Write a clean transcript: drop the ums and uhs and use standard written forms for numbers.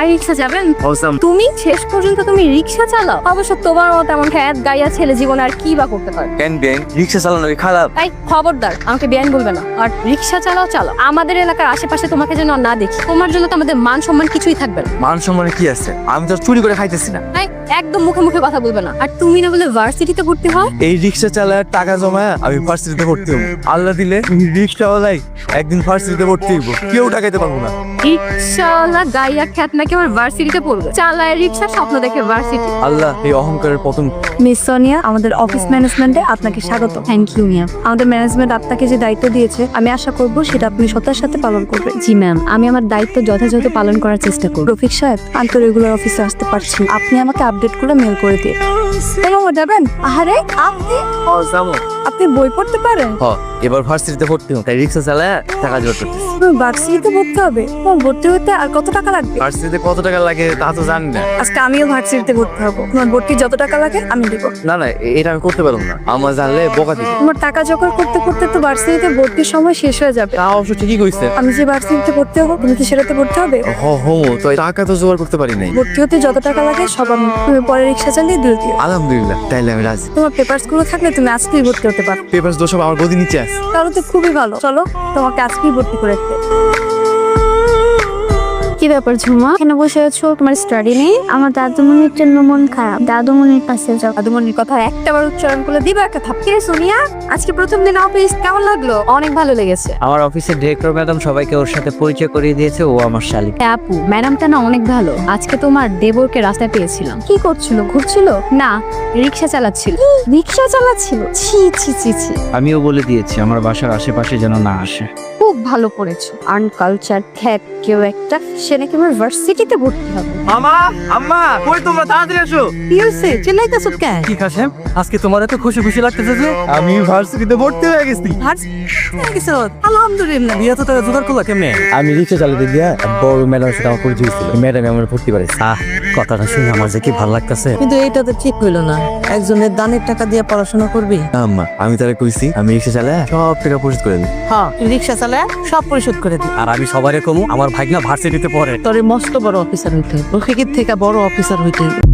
ভাই রিক্সা যাবেন? তুমি শেষ পর্যন্ত তুমি রিক্সা চালাও? অবশ্য তোমার মতো এমন খ্যাত গাইয়া ছেলে জীবনে আর কি বা করতে পারে? কেন বেন রিক্সা চালানো কি খারাপ? তাই খবরদার আমাকে বেআইন বলবে না। আর রিক্সা চালাও চালাও, আমাদের এলাকার আশেপাশে তোমাকে যেন না দেখি। তোমার জন্য তো আমাদের মান সম্মান কিছুই থাকবে না। মান সম্মানে কি আছে? আমি তো চুরি করে খাইতেছি না। তাই একদম মুখে মুখে কথা বলবে না। আর তুমি না বলে ভার্সিটিতে ভর্তি হয়? এই রিক্সা চালায় টাকা জমায় আমি ভার্সিটিতে ভর্তি হবো। আল্লাহ দিলে রিক্সাওয়ালাই একদিন ভার্সিটিতে ভর্তি হইব, কেউ টাকাইতে পারবো না। রিক্সাওয়ালা গাইয়া খ্যাত নাকি আমার ভার্সিটিতে পড়বে? চালায় রিক্সা, স্বপ্ন দেখে ভার্সিটি। আল্লাহ এই অহংকারের পতন। মিস সোনিয়া, আমাদের অফিস ম্যানেজমেন্টে আপনাকে স্বাগত। Thank you ma'am. আমাদের ম্যানেজমেন্ট আপনাকে যে দায়িত্ব দিয়েছে আমি আশা করব সেটা আপনি সত্যার সাথে পালন করবেন। জি ম্যাম, আমি আমার দায়িত্ব যথাযথ পালন করার চেষ্টা করব। রফিক সাহেব, আমি তো রেগুলার অফিসে আসতে পারছি, আপনি আমাকে আপডেট করে মেল করে দিয়ে। যাবেন? আহারে আপনি আপনি বই পড়তে পারেন? এবার ভার্সিটিতে ভর্তি হবো, তাই রিক্সা চালায় টাকা জোগাড় করতেছি। ভার্সিটিতে ভর্তি হবে? ভর্তি হতে আর কত টাকা লাগবে? ভার্সিটিতে কত টাকা লাগে তা তো জানি না। আজকে আমিও ভার্সিটিতে ভর্তি হবো, তোমার ভর্তি যত টাকা লাগে আমি দিব। না না, এটা আমি করতে পারবো না, আমার জানলে বকা দিবে। তোমার টাকা জোগাড় করতে করতে তো ভার্সিটিতে ভর্তির সময় শেষ হয়ে যাবে। তা অবশ্য ঠিকই কইছে। আমি যে ভার্সিটিতে ভর্তি হবো তুমি কি সেটাতে ভর্তি হবে? তো টাকা তো জোগাড় করতে পারি নাই। ভর্তি হতে যত টাকা লাগে সব আমি, তুমি পরে রিক্সা চালিয়ে দিয়ে দিও। আলহামদুলিল্লাহ, তাইলে আমি রাজি। তোমার পেপারস গুলো থাকলে তুমি আজকেই ভর্তি হতে পারো। পেপারস তো সব আমার গদি নিচে আছে। তাহলে তো খুবই ভালো, চলো তোমাকে আজকেই ভর্তি করে দিতে। কি ব্যাপার ঝুমা, কেন বসে আছো? তোমার স্টাডি নেই? আমার দাদুমণির জন্য মন খারাপ, দাদুমণির কাছে যাও। দাদুমণির কথা একটাবার উচ্চারণ করলে দিবা একটা থাপকিরে। সোনিয়া, আজকে প্রথম দিন অফিস কেমন লাগলো? অনেক ভালো লেগেছে। আমার অফিসের ডিরেক্টর ম্যাডাম সবাইকে ওর সাথে পরিচয় করিয়ে দিয়েছে, ও আমার শালিক। আপু, ম্যাডামটা না অনেক ভালো। আজকে তোমার দেবরকে রাস্তায় পেয়েছিলাম। কি করছিল? ঘুরছিল? না, রিক্সা চালাচ্ছিল। রিক্সা চালাচ্ছিল? ছি ছি ছি ছি। আমিও বলে দিয়েছি আমার বাসার আশেপাশে যেন না আসে। খুব ভালো করেছো। আনকালচার খ্যাত কেউ একটা, সে নাকি আমার ভার্সিটিতে ভর্তি হবে। আম্মা আম্মা কই তোমরা, তাড়াতাড়ি আসো। কি হয়েছে? চিল্লাইতেছো কেন? কি কাশেম, আজকে তোমার এত খুশি খুশি লাগতেছে যে? আমি ভার্সিটিতে ভর্তি হয়ে গেছি। আলহামদুলিল্লাহ। বিয়ে তো টাকা জোগাড় করলা কেমনে? আমি রিক্সা চালাতে গিয়া বড় ম্যাডামের সাথে আমার পরিচয় হয়েছিল, ম্যাডাম আমার ভর্তি করেছে। কথাটা শুনে আমার যে কি ভালো লাগতেছে। কিন্তু এইটা তো ঠিক হইলো না, একজনের দানের টাকা দিয়ে পড়াশোনা করবি। আম্মা আমি তারা কইছি আমি রিক্সা চালায় সব টাকা পরিশোধ করে দিই। হ্যাঁ, রিক্সা চালায় সব পরিশোধ করে দি। আর আমি সবারে কমু আমার ভাগনা ভার্সিটিতে পড়ে। তোরে মস্ত বড় অফিসার হইতে হইব, রফিকের থেকে বড় অফিসার হইতে হইব।